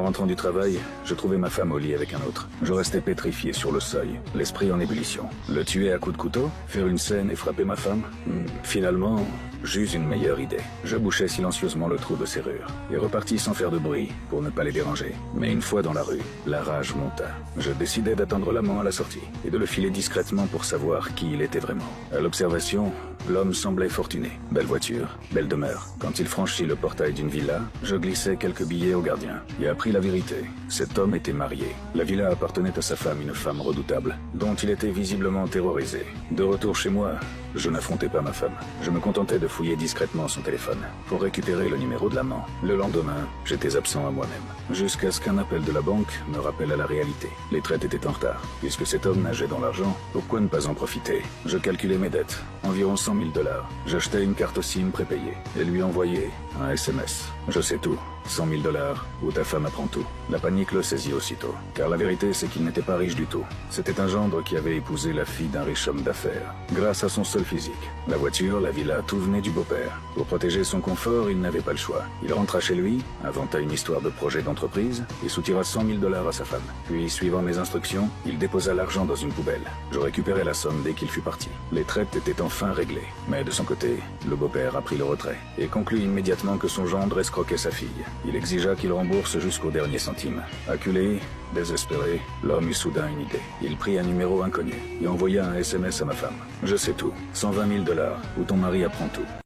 En rentrant du travail, je trouvais ma femme au lit avec un autre. Je restais pétrifié sur le seuil, l'esprit en ébullition. Le tuer à coups de couteau? Faire une scène et frapper ma femme? Finalement, j'eus une meilleure idée. Je bouchai silencieusement le trou de serrure et repartis sans faire de bruit pour ne pas les déranger. Mais une fois dans la rue, la rage monta. Je décidai d'attendre l'amant à la sortie et de le filer discrètement pour savoir qui il était vraiment. À l'observation, l'homme semblait fortuné. Belle voiture, belle demeure. Quand il franchit le portail d'une villa, je glissai quelques billets au gardien et appris la vérité. Cet homme était marié. La villa appartenait à sa femme, une femme redoutable, dont il était visiblement terrorisé. De retour chez moi, je n'affrontais pas ma femme. Je me contentais de fouiller discrètement son téléphone pour récupérer le numéro de l'amant. Le lendemain, j'étais absent à moi-même, jusqu'à ce qu'un appel de la banque me rappelle à la réalité. Les traites étaient en retard. Puisque cet homme nageait dans l'argent, pourquoi ne pas en profiter? Je calculais mes dettes, environ 100 000 $. J'achetais une carte SIM prépayée et lui envoyais un SMS. Je sais tout. 100 000 $, ou ta femme apprend tout. La panique le saisit aussitôt. Car la vérité, c'est qu'il n'était pas riche du tout. C'était un gendre qui avait épousé la fille d'un riche homme d'affaires, grâce à son seul physique. La voiture, la villa, tout venait du beau-père. Pour protéger son confort, il n'avait pas le choix. Il rentra chez lui, inventa une histoire de projet d'entreprise et soutira 100 000 $ à sa femme. Puis, suivant mes instructions, il déposa l'argent dans une poubelle. Je récupérai la somme dès qu'il fut parti. Les traites étaient enfin réglées. Mais de son côté, le beau-père a pris le retrait et conclut immédiatement que son gendre escroquait sa fille. Il exigea qu'il rembourse jusqu'au dernier centime. Acculé, désespéré, l'homme eut soudain une idée. Il prit un numéro inconnu et envoya un SMS à ma femme. Je sais tout. 120 000 $, ou ton mari apprend tout.